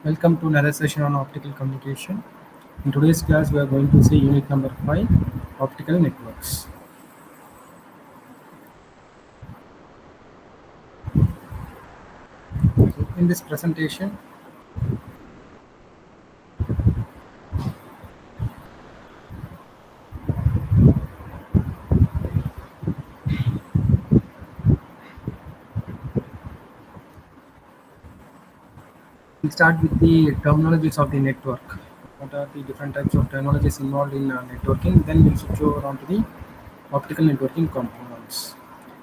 Welcome to another session on optical communication. In today's class, we are going to see unit number 5, optical networks. In this presentation, we'll start with the terminologies of the network. What are the different types of technologies involved in networking? Then we'll switch over on to the optical networking components.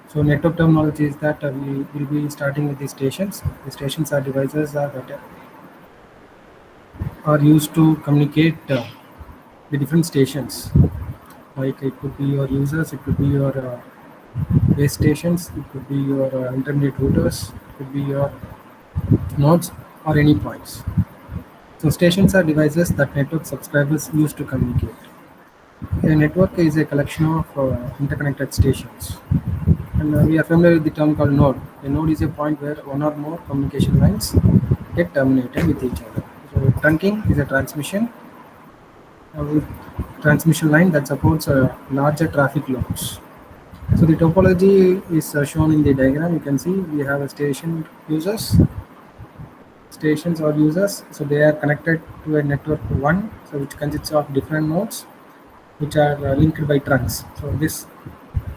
So network terminology is that we will be starting with the stations. The stations are devices that are used to communicate the different stations. Like it could be your users, it could be your base stations, it could be your internet routers, it could be your nodes or any points. So stations are devices that network subscribers use to communicate. A network is a collection of interconnected stations. And we are familiar with the term called node. A node is a point where one or more communication lines get terminated with each other. So trunking is a transmission line that supports larger traffic loads. So the topology is shown in the diagram. You can see we have a stations or users. So they are connected to a network 1, so which consists of different nodes which are linked by trunks. So this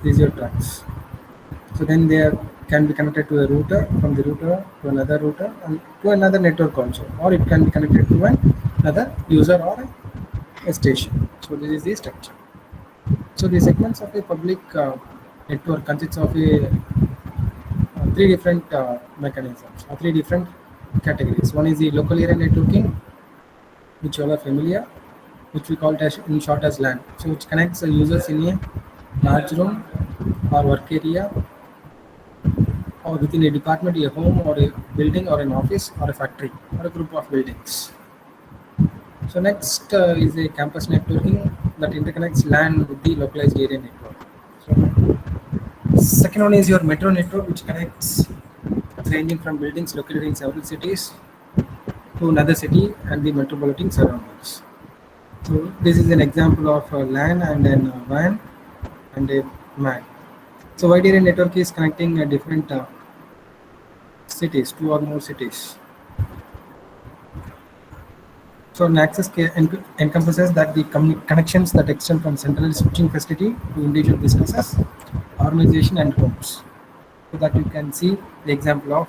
is your trunks. So then they can be connected to a router, from the router to another router and to another network also, or it can be connected to another user or a station. So this is the structure. So the segments of a public network consists of three different mechanisms or three different categories. One is the local area networking, which you all are familiar, which we call it as, in short as LAN. So which connects users in a large room or work area, or within a department, a home or a building or an office or a factory or a group of buildings. So next is a campus networking that interconnects LAN with the localized area network. So second one is your metro network, which connects ranging from buildings located in several cities to another city and the metropolitan surroundings. So this is an example of a LAN and then a WAN and a MAN. So wide area network is connecting different cities, two or more cities. So an access encompasses that the connections that extend from central switching facility to individual businesses, organization and homes. So that you can see the example of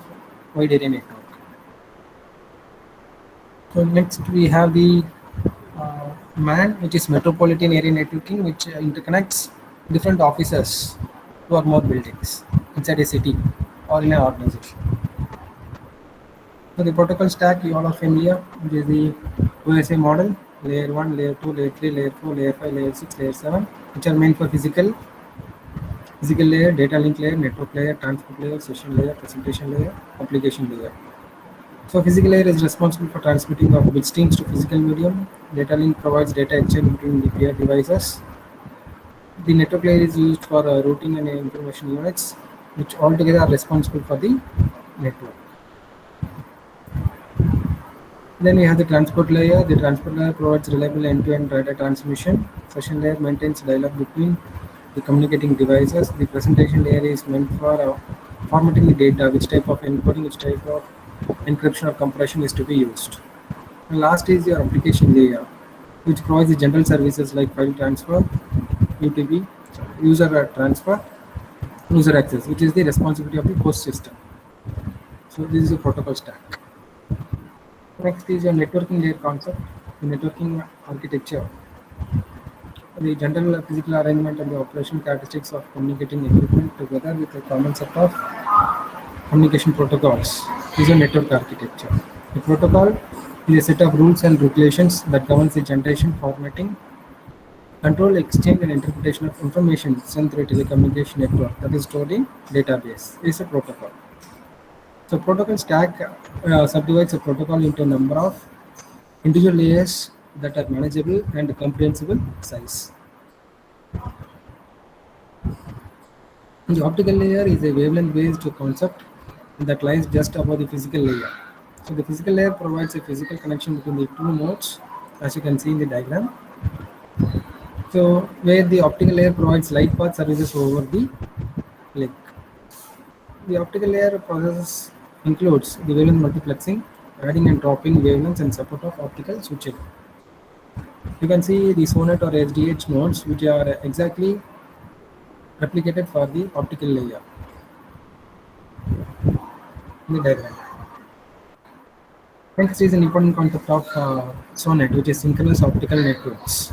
wide area network. So next we have the MAN, which is metropolitan area networking, which interconnects different offices, two or more buildings inside a city or in an organization. So the protocol stack you all are familiar, which is the OSI model, layer 1, layer 2, layer 3, layer 4, layer 5, layer 6, layer 7, which are meant for physical layer, data link layer, network layer, transport layer, session layer, presentation layer, application layer. So physical layer is responsible for transmitting of bit streams to physical medium. Data link provides data exchange between the peer devices. The network layer is used for routing and information units, which altogether are responsible for the network. Then we have the transport layer. The transport layer provides reliable end-to-end data transmission. Session layer maintains dialogue between the communicating devices. The presentation layer is meant for formatting the data, which type of encoding, which type of encryption or compression is to be used. And last is your application layer, which provides the general services like file transfer, UTP, user transfer, user access, which is the responsibility of the host system. So this is a protocol stack. Next is your networking layer concept, the networking architecture. The general physical arrangement and the operational characteristics of communicating equipment together with a common set of communication protocols is a network architecture. The protocol is a set of rules and regulations that governs the generation, formatting, control, exchange, and interpretation of information sent through a telecommunication network that is stored in database. It is a protocol. So protocol stack subdivides a protocol into a number of individual layers that are manageable and comprehensible size. The optical layer is a wavelength-based concept that lies just above the physical layer. So the physical layer provides a physical connection between the two nodes, as you can see in the diagram. So where the optical layer provides light path services over the link. The optical layer process includes the wavelength multiplexing, adding and dropping wavelengths and support of optical switching. You can see the SONET or SDH nodes which are exactly replicated for the optical layer in the diagram. Next is an important concept of SONET, which is synchronous optical networks.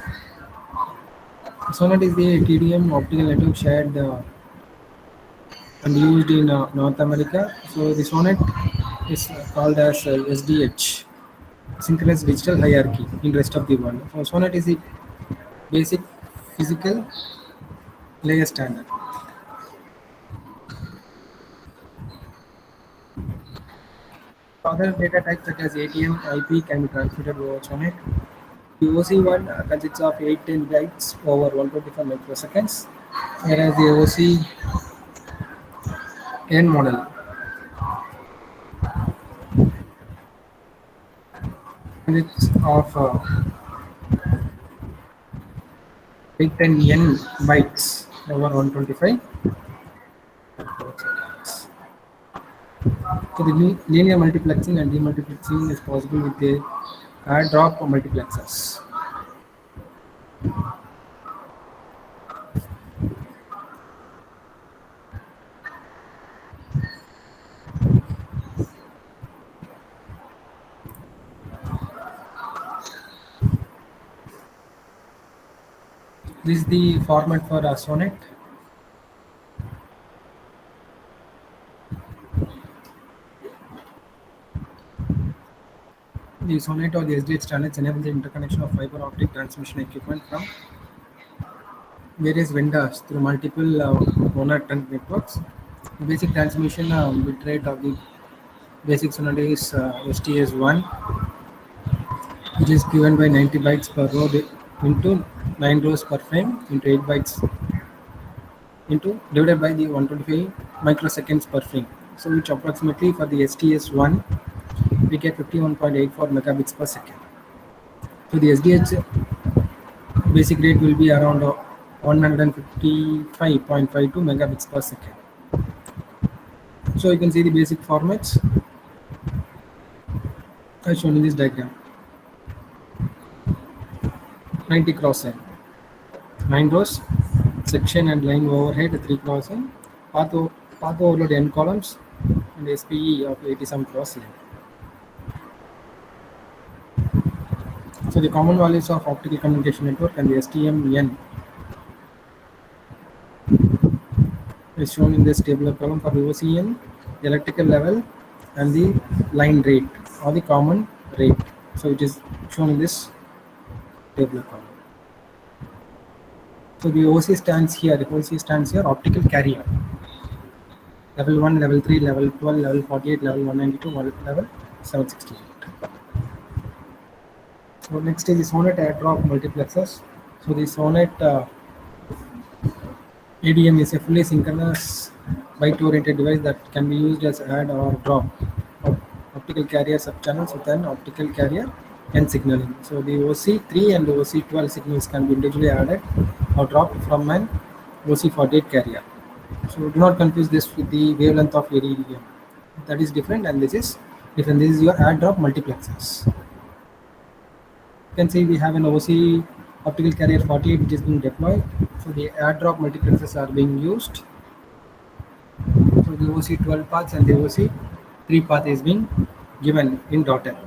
SONET is the TDM optical network shared and used in North America. So the SONET is called as SDH, synchronous digital hierarchy in rest of the world. So SONET is the basic physical layer standard. Other data types such as ATM, IP can be transmitted over SONET. The OC1 consists of 810 bytes over 125 microseconds, whereas the OCN model consists of 810 bytes over 125 microseconds. So the linear multiplexing and demultiplexing is possible with the add drop multiplexers. This is the format for SONET. The SONET or the SDH standards enable the interconnection of fiber optic transmission equipment from various vendors through multiple owner trunk networks. The basic transmission bit rate of the basic SONET is STS1, which is given by 90 bytes per row into 9 rows per frame into 8 bytes into divided by the 125 microseconds per frame. So which approximately for the STS1 we get 51.84 megabits per second. So the SDH basic rate will be around 155.52 megabits per second. So you can see the basic formats as shown in this diagram. 90 cross n, 9 rows, section and line overhead 3 cross n, path overload n columns, and SPE of 87 cross n. So the common values of optical communication network and the STM-N is shown in this tabular column for the OCN, the electrical level, and the line rate or the common rate. So it is shown in this tabular column. So the OC stands here. The OC stands here optical carrier. Level 1, level 3, level 12, level 48, level 192, level 768. So next is the SONET airdrop multiplexers. So the SONET ADM is a fully synchronous byte-oriented device that can be used as add or drop optical carrier subchannels with an optical carrier and signaling. So the OC3 and the OC12 signals can be individually added or dropped from an OC48 carrier. So do not confuse this with the wavelength of ADM. That is different, and this is different. This is your add drop multiplexers. You can see we have an OC optical carrier 48 which is being deployed. So the add drop multiplexers are being used. So the OC12 paths and the OC3 path is being given in dotted.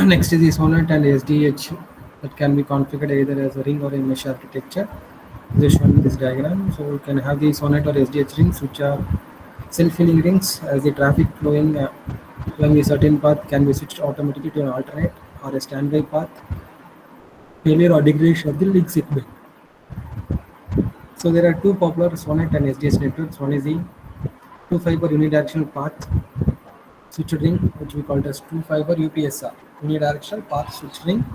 Next is the SONET and SDH that can be configured either as a ring or a mesh architecture. This is shown in this diagram. So you can have the SONET or SDH rings which are self-filling rings. As the traffic flowing along a certain path can be switched automatically to an alternate or a standby path. Failure or degradation of the link segment. So there are two popular SONET and SDH networks. One is the two-fiber unidirectional path switch ring, which we call as two-fiber UPSR, unidirectional path switch ring.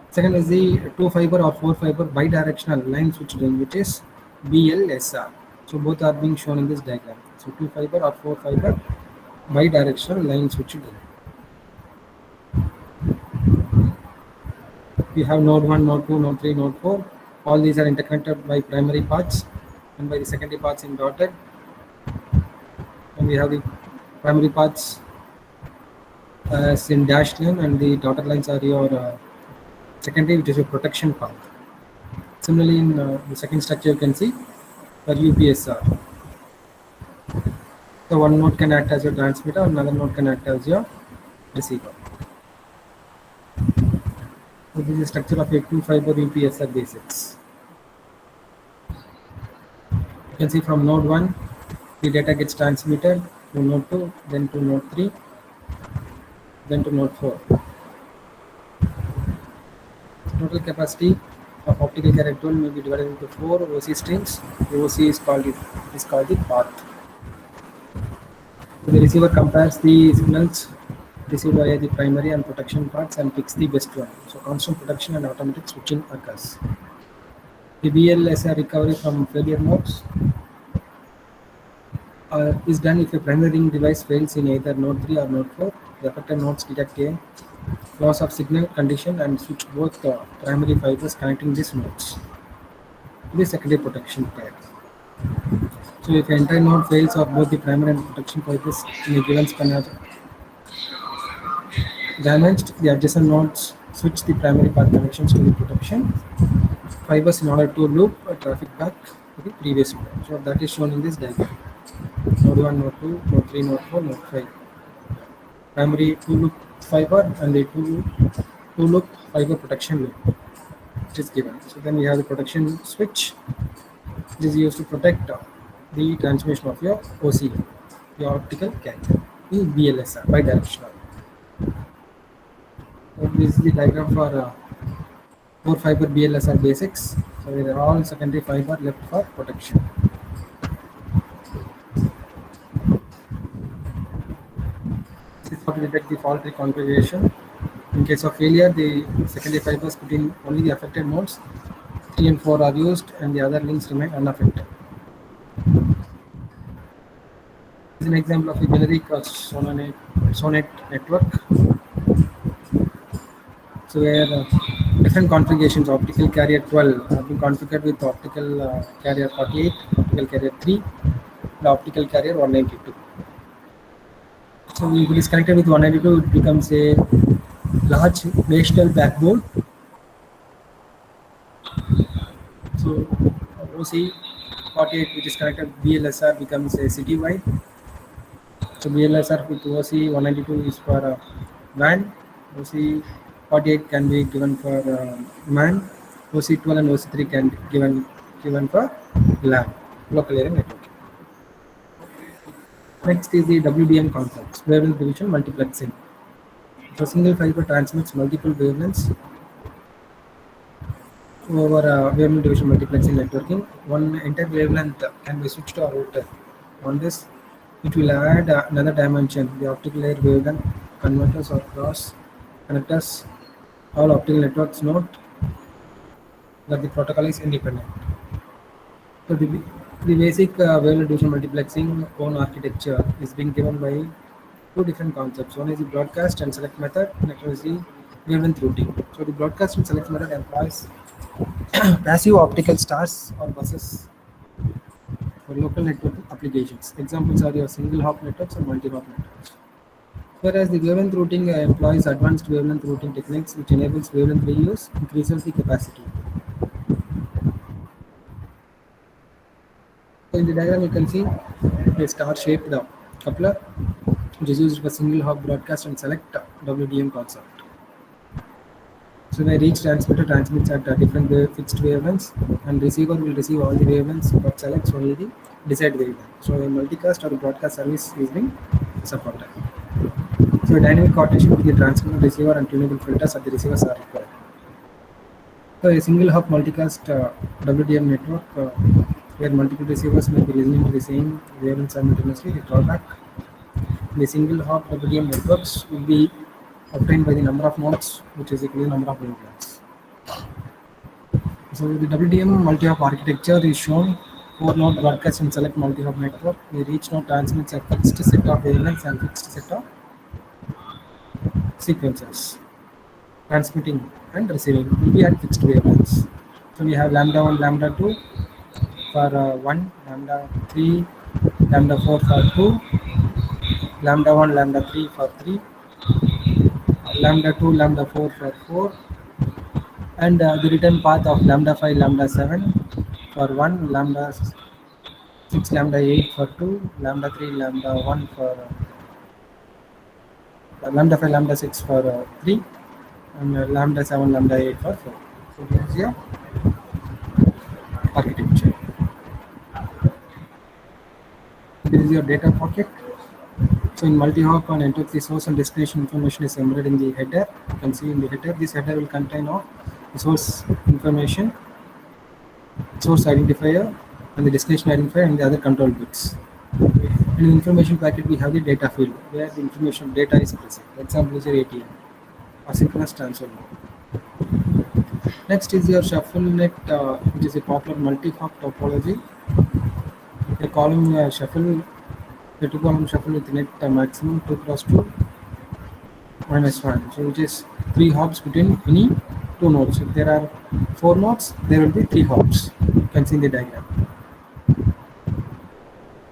Second is the two-fiber or four-fiber bidirectional line switch ring, which is BLSR. So both are being shown in this diagram. So 2 fiber or 4 fiber bidirectional line switched. We have node 1, node 2, node 3, node 4. All these are interconnected by primary paths and by the secondary paths in dotted. And we have the primary paths as in dashed line, and the dotted lines are your secondary, which is your protection path. Similarly, in the second structure, you can see for UPSR. So one node can act as your transmitter, another node can act as your receiver. So this is the structure of a 2-fiber UPSR basics. You can see from node 1, the data gets transmitted to node 2, then to node 3, then to node 4. Total capacity of optical carrier 12 may be divided into 4 OC streams. The OC is called the path. So the receiver compares the signals received via the primary and protection paths and picks the best one. So constant protection and automatic switching occurs. The BLSR recovery from failure modes is done if a primary ring device fails in either node 3 or node 4. The affected nodes detect a loss of signal condition and switch both primary fibers connecting these nodes to the secondary protection pair. So if the entire node fails or both the primary and protection fibers in a given span are damaged, the adjacent nodes switch the primary path connections to the protection fibers in order to loop traffic back to the previous node. So that is shown in this diagram. Node 1, node 2, node 3, node 4, node 5. Primary 2-loop fiber and the 2-loop fiber protection loop, which is given. So then we have the protection switch, which is used to protect the transmission of your OCL, your optical carrier, the BLSR, bidirectional. So this is the diagram for 4-fiber BLSR basics. So they are all secondary fiber left for protection. This is how to detect the fault reconfiguration. In case of failure, the secondary fibers put in only the affected nodes. 3 and 4 are used and the other links remain unaffected. This is an example of a generic SONET network. So where different configurations, optical carrier 12 have been configured with optical carrier 48, optical carrier 3, and optical carrier 192. So if it is connected with 192, it becomes a large national backbone. So OC 48, which is connected with BLSR, becomes a citywide. So BLSR with OC 192 is for WAN. OC 48 can be given for MAN. OC 12 and OC 3 can be given for LAN, local area network. Next is the WDM concept, wavelength division multiplexing. So single fiber transmits multiple wavelengths over wavelength division multiplexing networking. One entire wavelength can be switched to a router. On this, it will add another dimension, the optical layer wavelength converters or cross connectors. All optical networks note that the protocol is independent. So the basic wavelength division multiplexing own architecture is being given by two different concepts. One is the broadcast and select method, next is the wavelength routing. So the broadcast and select method employs passive optical stars or buses for local network applications. Examples are your single hop networks and multi-hop networks. Whereas the wavelength routing employs advanced wavelength routing techniques which enables wavelength reuse, increases the capacity. So in the diagram you can see a star-shaped coupler which is used for single hop broadcast and select WDM concept. So where each transmitter transmits at different fixed wavelengths and receiver will receive all the wavelengths but selects only the desired wavelength. So a multicast or a broadcast service is being supported. So a dynamic coordination with the transmitter, receiver and tunable filters at the receivers are required. So a single hop multicast WDM network where multiple receivers may be listening to the same wavelength simultaneously. The drawback in the single hop WDM networks will be obtained by the number of nodes, which is equal to the number of wavelengths. So the WDM multi-hop architecture is shown 4-node broadcast and select multi-hop network. The reach node transmits a fixed set of wavelengths and fixed set of sequences. Transmitting and receiving will be at fixed wavelengths. So we have lambda 1, lambda 2 for 1, lambda 3, lambda 4 for 2, lambda 1, lambda 3 for 3, lambda 2, lambda 4 for 4, and the return path of lambda 5, lambda 7 for 1, lambda 6, lambda 8 for 2, lambda 3, lambda 1 for lambda 5, lambda 6 for 3, and lambda 7, lambda 8 for 4. So this is your architecture. This is your data pocket. So in multi-hop network, the source and destination information is embedded in the header. You can see in the header, this header will contain all the source information, source identifier, and the destination identifier, and the other control bits. In the information packet, we have the data field where the information data is present. Example is your ATM or synchronous transfer mode. Next is your shuffle net, which is a popular multi-hop topology. A column shuffle, the two-column shuffle with net maximum 2 cross 2 minus 1. So which is 3 hops between any 2 nodes. If there are 4 nodes, there will be 3 hops. You can see in the diagram.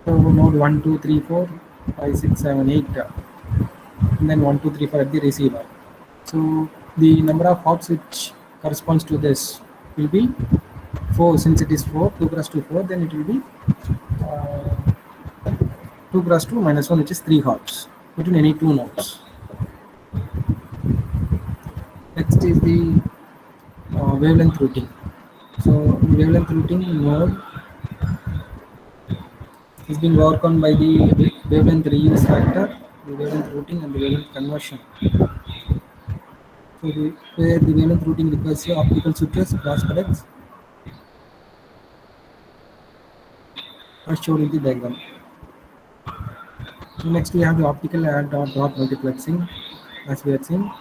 So node 1, 2, 3, 4, 5, 6, 7, 8, and then 1, 2, 3, 4 at the receiver. So the number of hops which corresponds to this will be 4. Since it is 4, 2 cross 2, 4, then it will be 2 cross 2 minus 1, which is 3 hops between any 2 nodes. Next is the wavelength routing. So the wavelength routing node is being worked on by the wavelength reuse factor, the wavelength routing, and the wavelength conversion. So where the wavelength routing requires optical switches, cross products, are shown in the diagram. So next we have the optical add dot multiplexing, as we have seen,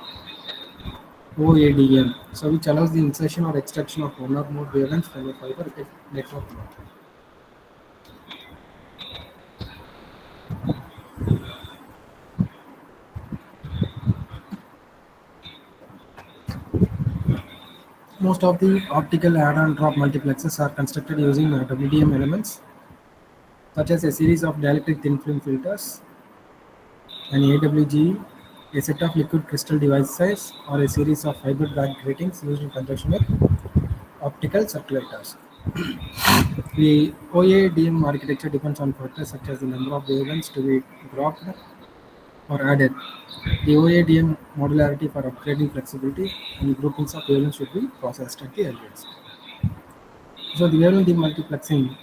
OADM, so which allows the insertion or extraction of one or more wavelengths from a fiber network node. Most of the optical add-on drop multiplexers are constructed using WDM elements, such as a series of dielectric thin film filters, an AWG, a set of liquid crystal devices, or a series of fiber drag gratings used in conjunction with optical circulators. The OADM architecture depends on factors such as the number of wavelengths to be dropped or added. The OADM modularity for upgrading flexibility and groupings of wavelengths should be processed at the earliest. So the wavelength demultiplexing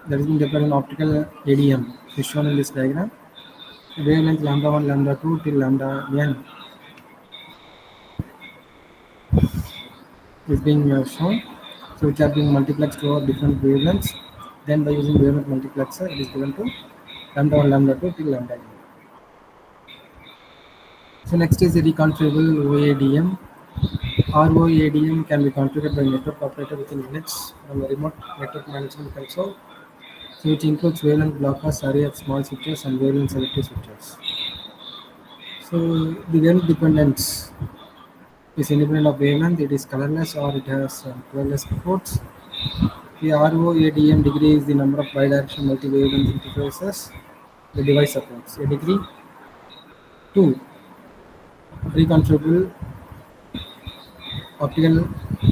that is being deployed in optical ADM is shown in this diagram. The wavelength lambda 1, lambda 2 till lambda n is being shown. So which are being multiplexed over different wavelengths. Then by using wavelength multiplexer, it is given to lambda 1, lambda 2 till lambda n. So next is the reconfigurable OADM. ROADM can be configured by network operator within minutes from the remote network management console, so which includes wavelength blockers, array of small switches, and wavelength selective switches. So the wavelength dependence is independent of wavelength. It is colorless or it has colorless ports. The ROADM degree is the number of bidirectional multi-wavelength interfaces the device supports. A degree 2 reconfigurable optical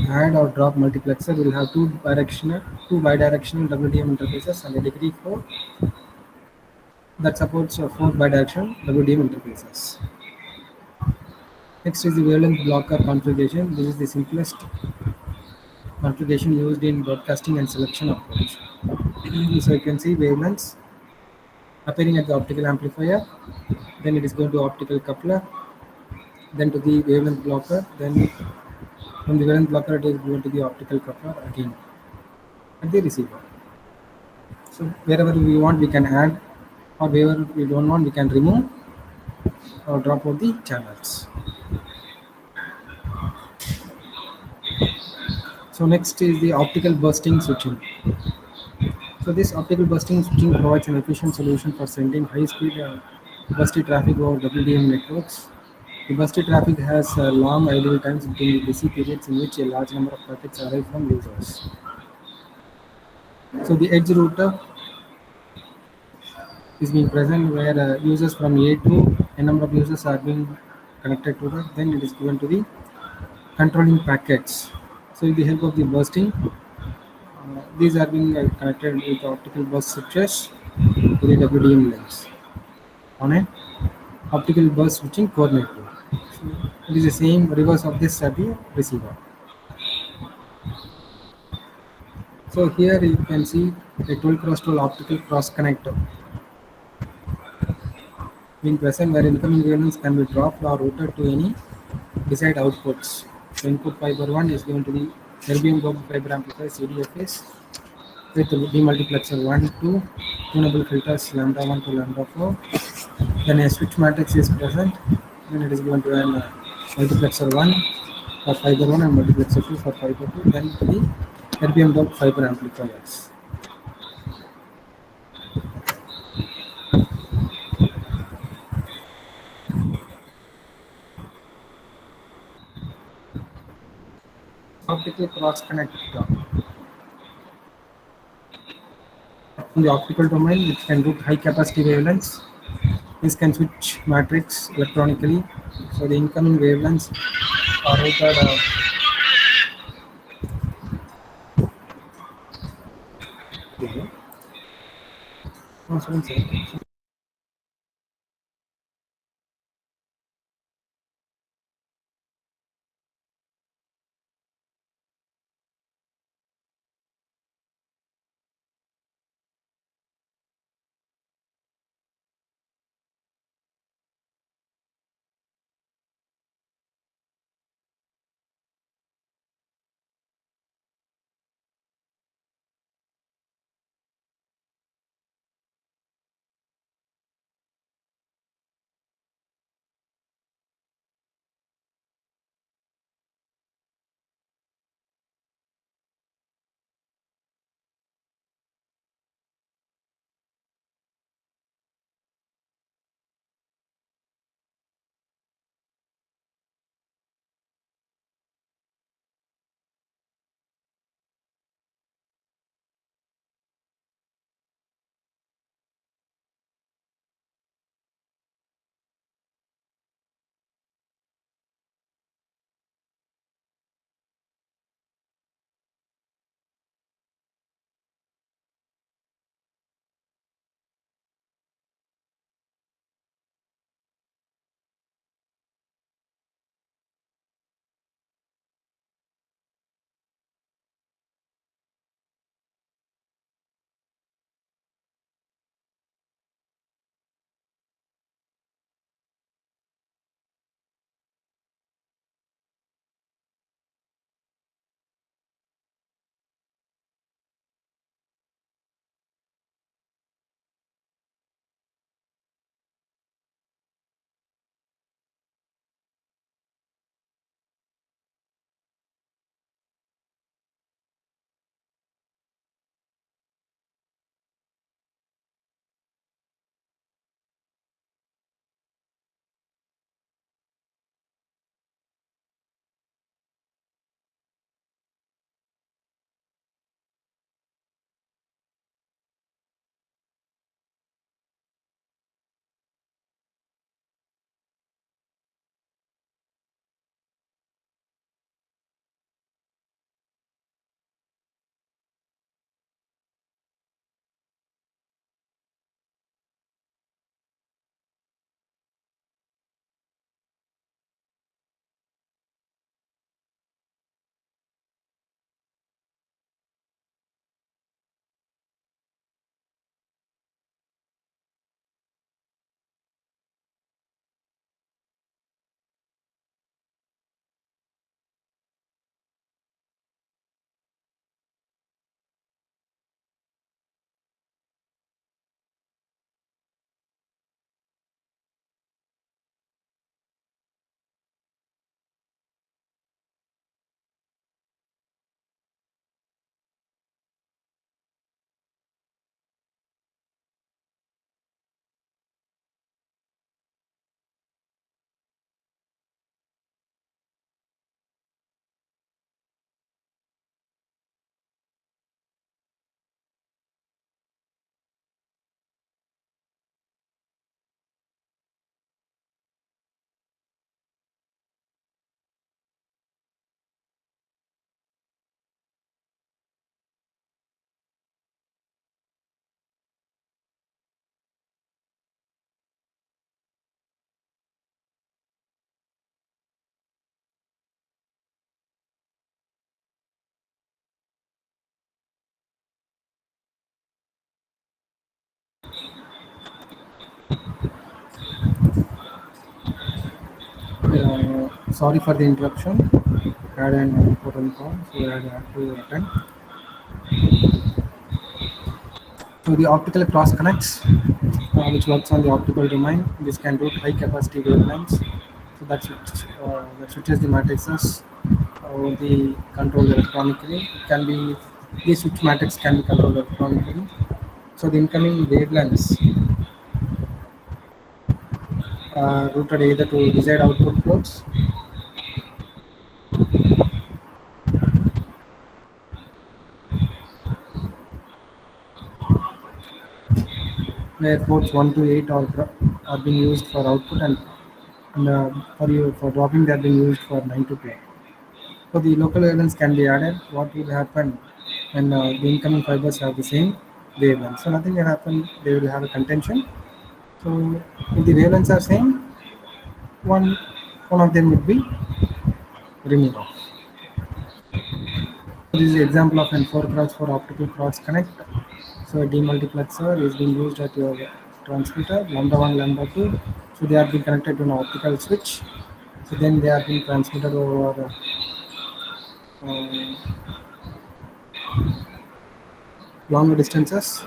add or drop multiplexer will have two bidirectional WDM interfaces, and a degree 4 that supports 4 bidirectional WDM interfaces. Next is the wavelength blocker configuration. This is the simplest configuration used in broadcasting and selection approach. So you can see wavelengths appearing at the optical amplifier, then it is going to optical coupler, then to the wavelength blocker, then from the wavelength blocker it is going to the optical coupler again at the receiver. So wherever we want we can add, or wherever we don't want we can remove or drop out the channels. So So next is the optical bursting switching. So this optical bursting switching provides an efficient solution for sending high-speed bursty traffic over WDM networks. The bursty traffic has long idle times between the busy periods in which a large number of packets arrive from users. So the edge router is being present where users from A to a number of users are being connected to that. Then it is given to the controlling packets. So with the help of the bursting, these are being connected with optical bus switches to the WDM links on a optical bus switching core network. So it is the same reverse of this at the receiver. So here you can see a 12 cross 12 optical cross connector being present where incoming wavelengths can be dropped or routed to any desired outputs. So input fiber 1 is given to the erbium double fiber amplifier CDFS with the demultiplexer 1 2 tunable filters lambda 1 to lambda 4. Then a switch matrix is present. Then it is given to an multiplexer 1 for fiber 1 and multiplexer 2 for fiber 2. Then the RPM dot fiber amplifiers. Optical cross connect in the optical domain, which can route high capacity wavelengths. This can switch matrix electronically, so the incoming wavelengths are routed. Oh, sorry. Sorry for the interruption. Had an important call, so I had to attend. So the optical cross connects, which works on the optical domain. This can route high capacity wavelengths. So that switches the matrices or the controlled electronically. It can be these switch matrix can be controlled electronically. So the incoming wavelengths are routed either to desired output ports, where ports 1 to 8 are being used for output, and for dropping they are being used for 9 to 12. So the local wavelengths can be added. What will happen when the incoming fibers have the same wavelength? So nothing will happen. They will have a contention. So if the wavelengths are same, one one of them would be removed off. This is the example of an 4x4 optical cross connect. So a demultiplexer is being used at your transmitter, lambda 1, lambda 2. So they are being connected to an optical switch. So then they are being transmitted over uh, longer distances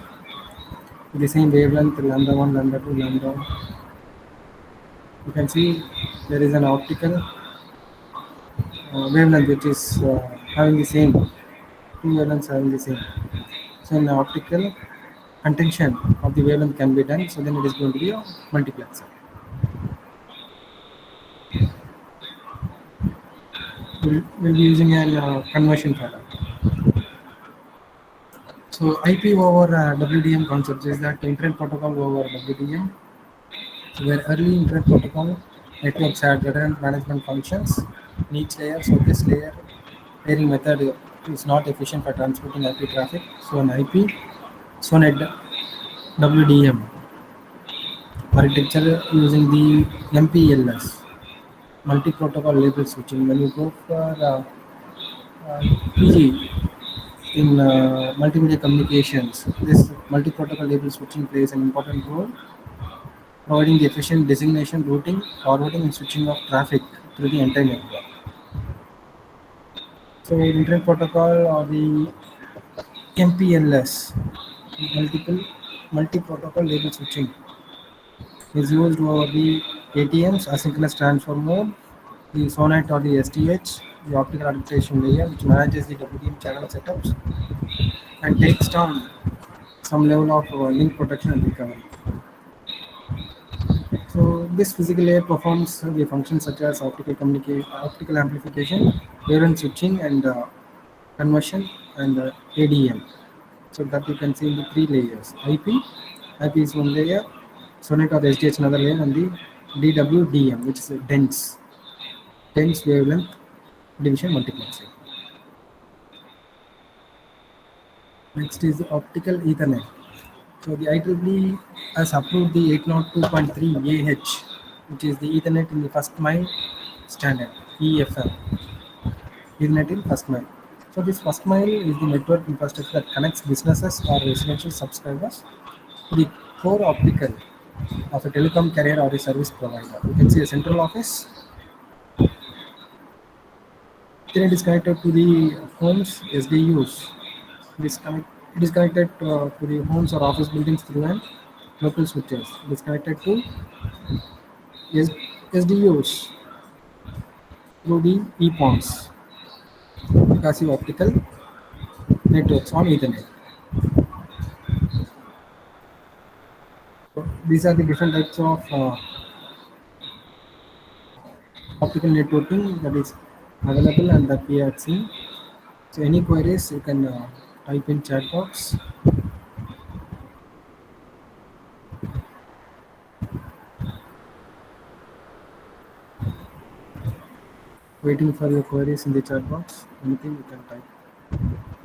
with the same wavelength, lambda 1, lambda 2, lambda. You can see there is an optical wavelength which is having the same, two wavelengths having the same. So in the optical contention of the wavelength can be done, so then it is going to be a multiplexer. We'll be using a conversion pattern. So IP over WDM concept is that Internet Protocol over WDM. So where early Internet Protocol networks had redundant management functions in each layer. So this layering method is not efficient for transmitting IP traffic. So an IP, so an WDM architecture using the MPLS, multi-protocol label switching. When you go for PG in multimedia communications, this multi-protocol label switching plays an important role, providing the efficient designation, routing, forwarding, and switching of traffic through the entire network. So, Internet Protocol or the MPLS, multiple multi-protocol label switching, is used over the ATMs, asynchronous transfer mode, the SONET or the STH, the optical arbitration layer, which manages the WDM channel setups and takes down some level of link protection and recovery. So this physical layer performs the functions such as optical amplification, wavelength switching, and conversion, and ADM. So that you can see in the three layers. IP is one layer, SONET or SDH another layer, and the DWDM, which is a dense wavelength division multiplexing. Next is the optical Ethernet. So the IEEE has approved the 802.3 AH, which is the Ethernet in the first mile standard, EFM, Ethernet in first mile. So this first mile is the network infrastructure that connects businesses or residential subscribers to the core optical of a telecom carrier or a service provider. You can see a central office. Then it is connected to the homes SDUs. It is connected to the homes or office buildings through an local switches. It is connected to S- SDUs through the EPONs, passive optical networks on Ethernet. So these are the different types of optical networking that is available and that we have seen. So any queries you can type in chat box. Waiting for your queries in the chat box. Anything you can type.